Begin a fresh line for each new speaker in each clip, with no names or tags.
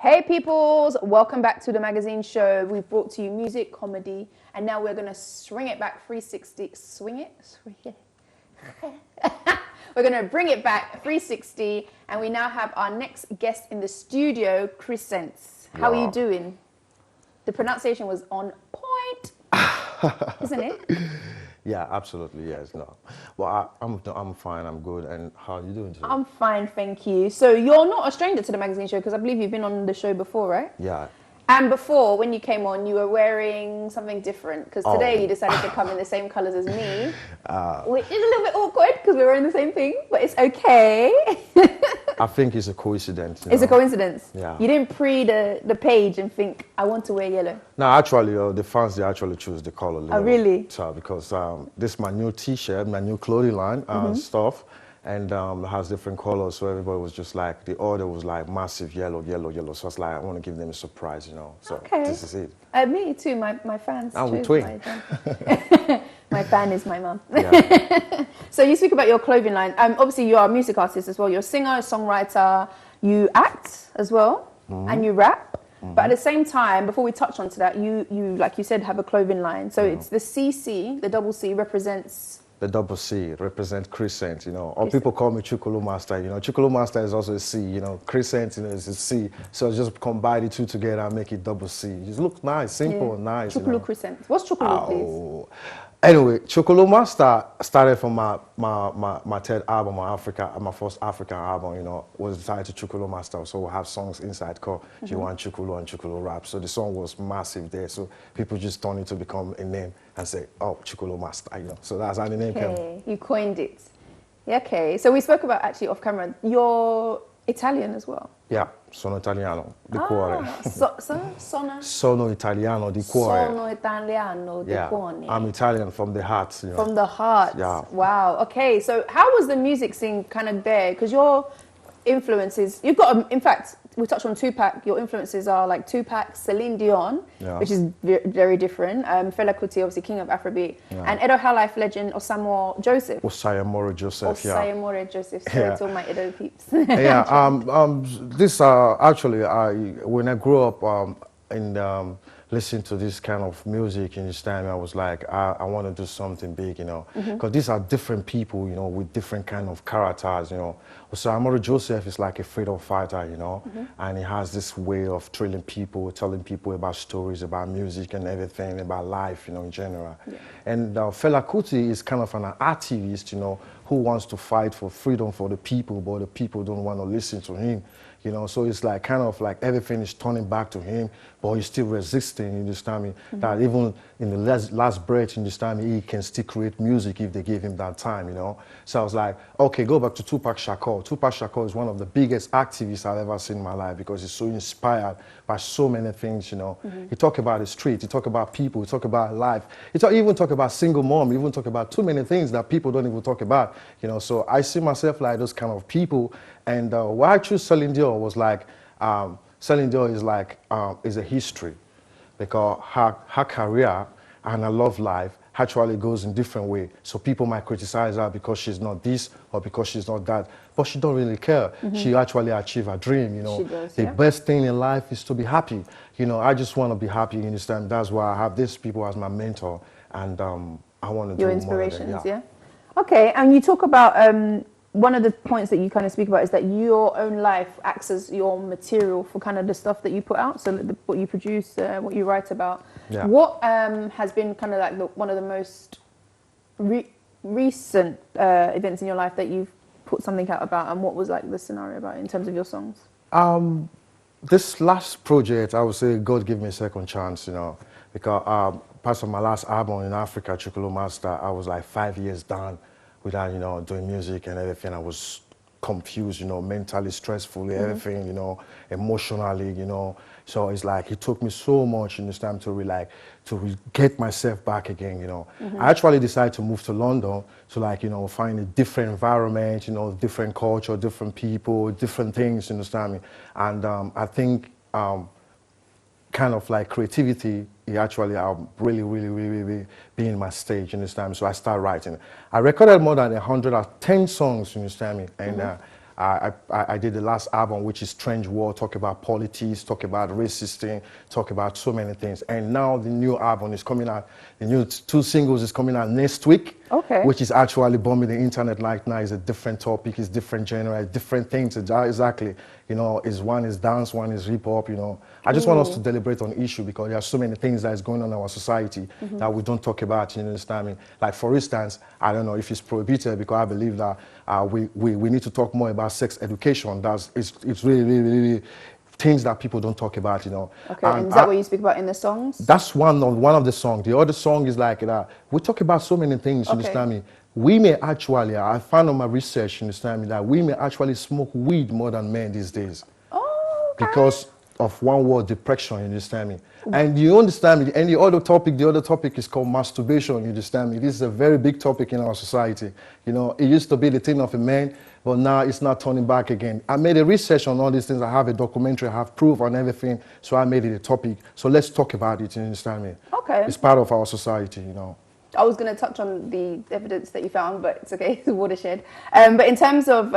Hey peoples, welcome back to the magazine show. We've brought to you music, comedy, and now we're going to swing it back 360. Swing it? We're going to bring it back 360, and we now have our next guest in the studio, Chriscent. How are you doing? The pronunciation was on point, isn't it?
Yeah, absolutely, yes. No. Well, I'm fine, I'm good. And how are you doing today?
I'm fine, thank you. So you're not a stranger to the magazine show because I believe you've been on the show before, right?
Yeah.
And before, when you came on, you were wearing something different because today you decided to come in the same colours as me, which is a little bit awkward because we were in the same thing, but it's okay.
I think it's a coincidence.
It's a coincidence?
Yeah.
You didn't pre the page and think, I want to wear yellow?
No, actually, the fans, they actually choose the color.
Oh, really?
So, because this is my new T-shirt, my new clothing line stuff, and it has different colors, so everybody was just like, the order was like massive yellow. So I was like, I want to give them a surprise, So this is it.
Me too, my fans
And we
choose
twin.
my fan is my mum.
Yeah.
So you speak about your clothing line. Obviously, you are a music artist as well. You're a singer, a songwriter. You act as well, and you rap. But at the same time, before we touch on to that, you like you said, have a clothing line. So it's the CC, the double C represents...
The double C represents Chriscent, Or people call me Chukulu Master, Chukulu Master is also a C, Chriscent, is a C. So just combine the two together and make it double C. It just looks nice, simple, nice.
Chukulu Chriscent. What's Chukulu, please?
Anyway, Chukulu Master started from my third album, my first African album, was tied to Chukulu Master. So we have songs inside called Jiwan Chukulu and Chukulu Rap. So the song was massive there. So people just turned it to become a name and say, oh, Chukulu Master, So that's how the name came.
You coined it. Yeah, okay. So we spoke about actually off camera. You're Italian as well.
Yeah, sono italiano di cuore.
Sono
italiano di cuore.
Sono italiano di cuore.
I'm Italian from the heart.
From the heart.
Yeah.
Wow. Okay. So how was the music scene kind of there? Because your influences, you've got, in fact, we touched on Tupac. Your influences are like Tupac, Celine Dion, which is very different. Fela Kuti, obviously king of Afrobeat, and Edo High Life legend Osamu Joseph.
Osamu Joseph.
Osamu Joseph. Sorry to all my Edo peeps.
This actually, when I grew up in listening to this kind of music in this time, I was like, I want to do something big, because these are different people, with different kind of characters, So Osamu Joseph is like a freedom fighter, and he has this way of thrilling people, telling people about stories, about music and everything, about life, in general. Yeah. And Fela Kuti is kind of an activist, who wants to fight for freedom for the people, but the people don't want to listen to him. So it's like kind of like everything is turning back to him, but he's still resisting, you understand me? That even in the last breath, you understand me, he can still create music if they give him that time, So I was like, okay, go back to Tupac Shakur. Tupac Shakur is one of the biggest activists I've ever seen in my life because he's so inspired by so many things, He talk about the street, he talk about people, he talk about life. He even talk about single mom, he even talk about too many things that people don't even talk about, So I see myself like those kind of people. And why I choose Celine Dion was like, Celine Dion is like, is a history because her career and her love life actually goes in different way. So people might criticize her because she's not this or because she's not that, but she don't really care. She actually achieved her dream,
She does,
The best thing in life is to be happy. I just want to be happy, you understand? That's why I have these people as my mentor, and I want to do
your
more
inspirations,
than, yeah.
Okay, and you talk about one of the points that you kind of speak about is that your own life acts as your material for kind of the stuff that you put out, so what you produce, what you write about.
Yeah.
What has been kind of like one of the most recent events in your life that you've put something out about, and what was like the scenario about in terms of your songs?
This last project, I would say God gave me a second chance, because part of my last album in Africa, Chukulu Master, I was like 5 years down without, doing music and everything. I was confused, mentally, stressfully, everything, emotionally, So it's like, it took me so much in this time to get myself back again, I actually decided to move to London to find a different environment, different culture, different people, different things, you understand me? And I think kind of like creativity, it actually really be in my stage, you understand me? So I started writing. I recorded more than 110 songs, you understand me? And I did the last album, which is Strange World, talk about politics, talk about racism, talk about so many things. And now the new album is coming out. The new 2 singles is coming out next week.
Okay.
Which is actually bombing the internet right now. It's a different topic, it's different genre, it's different things. Exactly. You know, one is dance, one is hip hop, you know. I just want us to deliberate on issue because there are so many things that is going on in our society that we don't talk about, you understand me? Like, for instance, I don't know if it's prohibited because I believe that we need to talk more about sex education. It's really things that people don't talk about, you know.
Okay, and is that what you speak about in the songs?
That's one of the songs. The other song is like that. We talk about so many things, you understand me? We may actually, I found on my research, you understand me, that we may actually smoke weed more than men these days.
Oh, okay.
Because of one word, depression, you understand me? And you understand me, and the other topic is called masturbation, you understand me? This is a very big topic in our society. You know, it used to be the thing of a man, but now it's not turning back again. I made a research on all these things. I have a documentary, I have proof on everything, so I made it a topic. So let's talk about it, you understand me?
Okay.
It's part of our society, you know.
I was going to touch on the evidence that you found, but it's okay, it's a watershed. But in terms of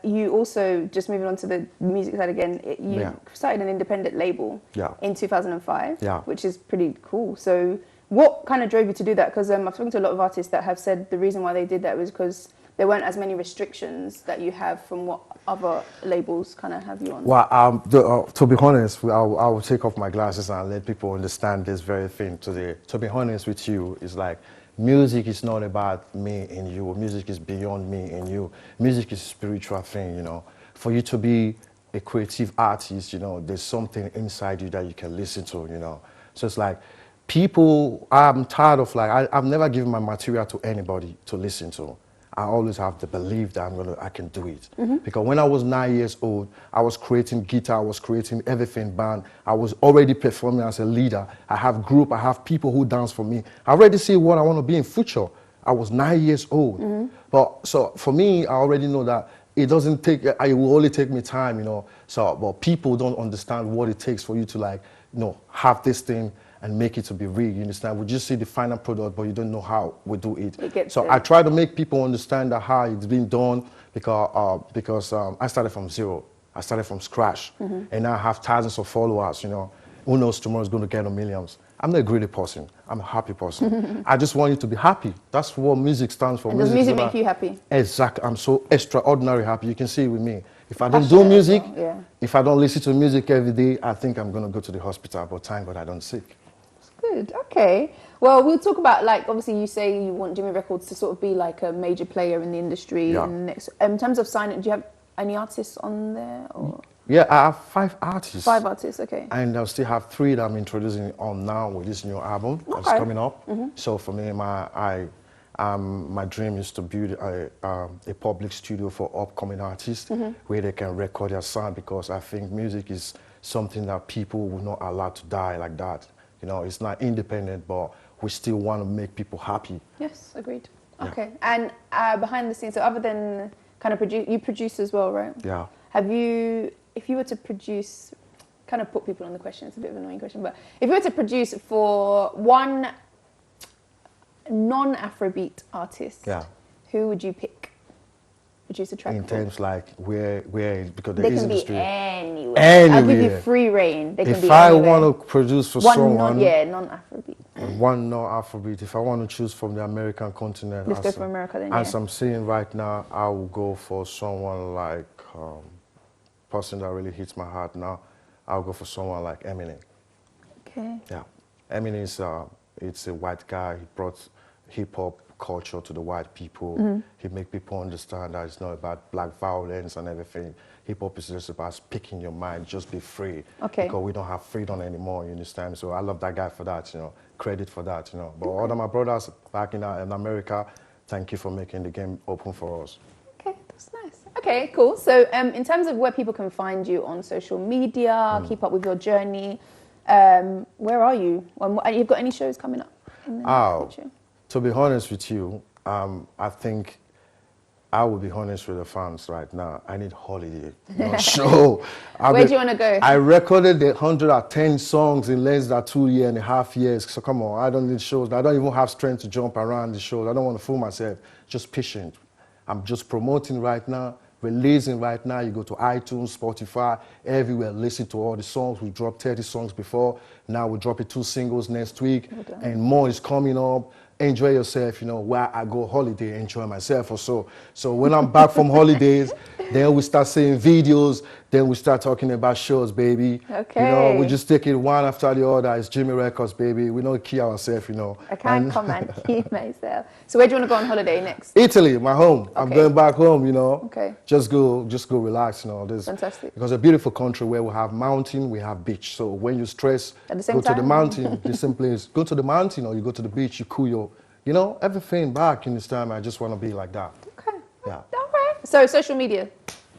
you also, just moving on to the music side again, you started an independent label in 2005, which is pretty cool. So what kind of drove you to do that? Because I've spoken to a lot of artists that have said the reason why they did that was because there weren't as many restrictions that you have from what other labels kind of have you on.
Well, to be honest, I will take off my glasses and let people understand this very thing today. To be honest with you, it's like music is not about me and you. Music is beyond me and you. Music is a spiritual thing, you know. For you to be a creative artist, you know, there's something inside you that you can listen to, you know. So it's like people, I'm tired of like, I've never given my material to anybody to listen to. I always have the belief that I can do it. Because when I was 9 years old, I was creating guitar, I was creating everything, band. I was already performing as a leader. I have group, I have people who dance for me. I already see what I want to be in future. I was 9 years old. But so for me, I already know that it doesn't take, it will only take me time, you know. So, but people don't understand what it takes for you to like, you know, have this thing and make it to be real, you understand? We just see the final product, but you don't know how we do it. So I try to make people understand that how it's been done because I started from zero. I started from scratch. And now I have thousands of followers, you know. Who knows tomorrow's going to get on millions. I'm not a greedy person. I'm a happy person. I just want you to be happy. That's what music stands for.
And does music make you happy?
Exactly. I'm so extraordinary happy. You can see it with me. If I don't do music, if I don't listen to music every day, I think I'm going to go to the hospital. But thank God I don't sick.
Good. Okay. Well, we'll talk about, like, obviously you say you want Jimmy Records to sort of be like a major player in the industry. In terms of signing, do you have any artists on there? Or?
Yeah, I have 5 artists.
5 artists, okay.
And I still have 3 that I'm introducing on now with this new album that's coming up. So for me, my dream is to build a public studio for upcoming artists where they can record their sound, because I think music is something that people will not allow to die like that. You know, it's not independent, but we still want to make people happy.
Yes, agreed. Okay. And behind the scenes, so other than kind of you produce as well, right?
Yeah.
Have you, if you were to produce, kind of put people on the question, it's a bit of an annoying question, but if you were to produce for one non-Afrobeat artist, who would you pick? Produce a track
in terms like where because there
they
is
can
industry.
Be anywhere.
Anywhere.
I'll give you free reign. They can be
if I
anywhere.
want to produce for
one
someone,
non-Afrobeat.
One non-Afrobeat. If I want to choose from the American continent,
let's go for America then.
As I'm seeing right now, I will go for someone like person that really hits my heart now. I'll go for someone like Eminem.
Okay.
Yeah, Eminem is it's a white guy. He brought hip hop culture to the white people. He make people understand that it's not about black violence and everything. Hip hop is just about speaking your mind, just be free.
Okay.
Because we don't have freedom anymore, you understand? So I love that guy for that, you know, credit for that, you know. But all of my brothers back in America, thank you for making the game open for us.
Okay, that's nice. Okay, cool. So in terms of where people can find you on social media, keep up with your journey, where are you? You've got any shows coming up in the future?
To be honest with you, I think I will be honest with the fans right now. I need holiday, not show.
Where do you want to go?
I recorded 110 songs in less than 2.5 years. So come on, I don't need shows. I don't even have strength to jump around the shows. I don't want to fool myself. Just patient. I'm just promoting right now, releasing right now. You go to iTunes, Spotify, everywhere, listen to all the songs. We dropped 30 songs before. Now we're dropping 2 singles next week, and more is coming up. Enjoy yourself, you know, while I go holiday, enjoy myself or so. So when I'm back from holidays, then we start seeing videos, then we start talking about shows, baby.
Okay.
You know, we just take it one after the other. It's Jimmy Records, baby. We don't key ourselves, you know.
I can't come and keep myself. So where do you want to go on holiday next?
Italy, my home. I'm going back home, you know.
Okay.
Just go relax, you know. There's,
fantastic.
Because a beautiful country where we have mountain, we have beach. So when you stress,
at the same
go
time?
to the mountain. The simple is go to the mountain or you go to the beach, you cool your, you know, everything back in this time. I just want to be like that.
Okay.
Yeah.
All right. So social media.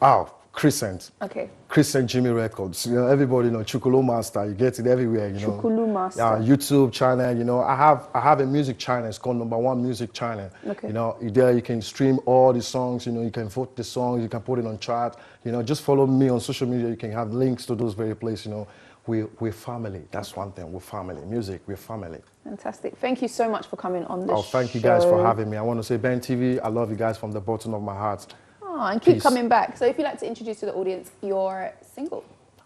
Oh, Chriscent.
Okay.
Chriscent Jimmy Records. You know, everybody know Chukulu Master. You get it everywhere, you know.
Chukulu Master.
YouTube channel, you know. I have a music channel. It's called #1 Music Channel.
Okay.
You know, there you can stream all the songs, you know, you can vote the songs, you can put it on chart. You know, just follow me on social media. You can have links to those very places, you know. We're family. That's one thing. We're family. Music, we're family.
Fantastic. Thank you so much for coming on the show.
Oh, thank you guys for having me. I want to say, Ben TV, I love you guys from the bottom of my heart.
Oh, and keep coming back. So if you'd like to introduce to the audience your single.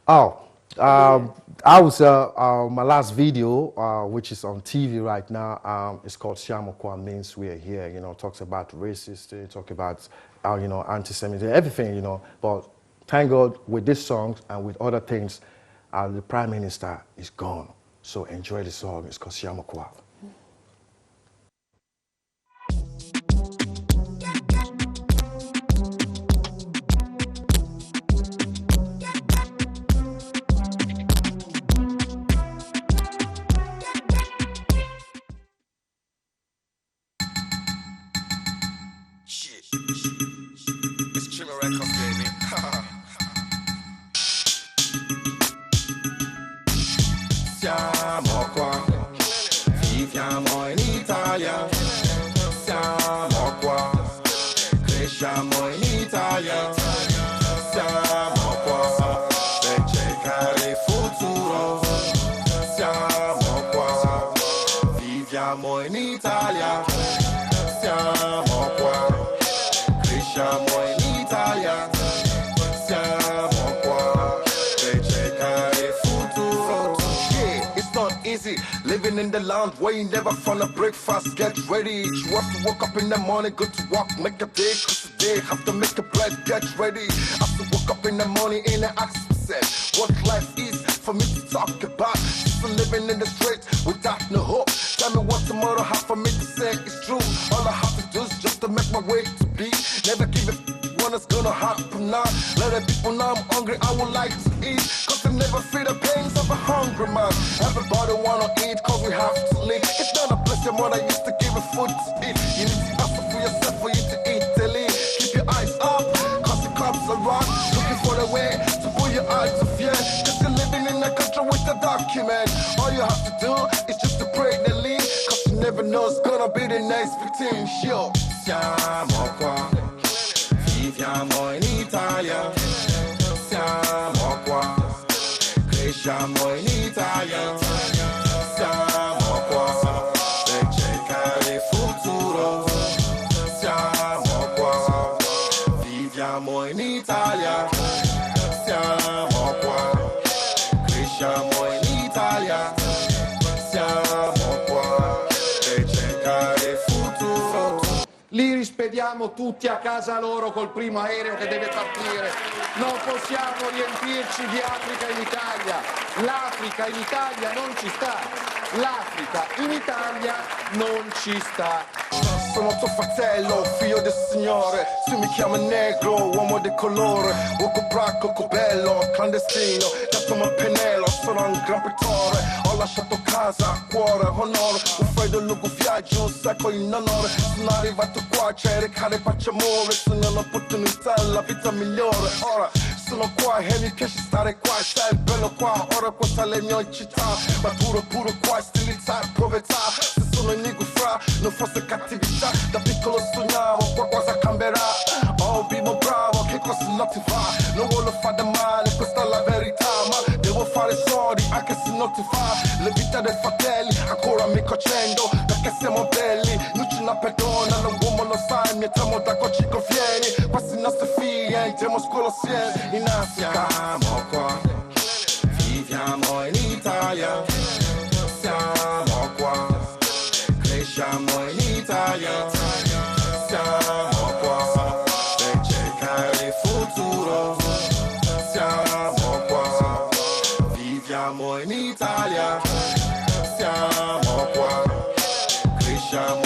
Oh, I was, my last video, which is on TV right now, it's called Siamokwa, means we are here, you know, talks about racist, talk about, you know, anti-Semitism, everything, you know. But thank God with this song and with other things, the Prime Minister is gone. So enjoy the song. It's called Siamokwa.
It's Jimmy Records, baby. Siamo qua, viviamo in Italia. Siamo qua, cresciamo in Italia. Siamo qua per cercare il futuro. Siamo qua, viviamo in Italia. Siamo qua, cresciamo in Italia. Siamo qua per cercare il futuro. Yeah, it's not easy living in the land where you never found a breakfast. Get ready, you have to wake up in the morning, go to work, make a day, cause today have to make a bread. Get ready, have to wake up in the morning and ask myself what life is for me to talk about. Just living in the street without no hope. Tell me what tomorrow have for me to say it's true. All I have to do is just to make my way to be. Never give a when it's gonna happen now. Let the people know I'm hungry, I would like to eat. Cause I never feel the pains of a hungry man. Everybody wanna eat cause we have to live. It's not a place your mother used to give a food to eat. You need to hustle for yourself for you to eat to live. Keep your eyes up, cause the cops are around. Looking for the way to pull your eyes to fear. Cause you're living in a country with a document. All you have to do is just to pray the lead. Cause you never know it's gonna be the next victim. Yo, siamo qua, viviamo in Italia. Siamo qua, cresciamo in Italia. Siamo qua per cercare il futuro. Siamo qua, viviamo in Italia. Siamo qua, cresciamo in Italia. Siamo qua per cercare il futuro.
Li rispediamo tutti a casa loro col primo aereo che deve partire. Non possiamo riempirci di Africa in Italia. L'Africa in Italia non ci sta. L'Africa in Italia non ci sta.
Sono tuo fratello, figlio del Signore. Se mi chiama negro, uomo di colore. Uoco bracco, bello, clandestino. Dato un pennello, sono un gran pittore. Ho lasciato casa, cuore, onore. Un freddo lungo viaggio, un secco in onore. Sono arrivato qua a cercare pace e amore. Sono un'opportunità, la vita migliore. Ora sono qua e mi piace stare qua. Stai bello qua, ora questa è la mia città. Maturo puro qua, stilità e povertà. Se sono in fra, non fosse cattività. Da piccolo sognavo, qualcosa cambierà. Oh, vivo bravo, che cosa non ti va? Non voglio fare male, questa è la verità. Ma devo fare soldi, anche se non ti fa. Le vite dei fratelli, ancora mi cocendo. Perché siamo belli, non ce la perdona. L'uomo lo sa, il mio tramo da qua ci conviene. Questi nostri figli, possiede in Africa. Siamo qua, viviamo in Italia. Siamo qua, cresciamo in Italia. Siamo qua per cercare il futuro. Siamo qua, viviamo in Italia. Siamo qua, cresciamo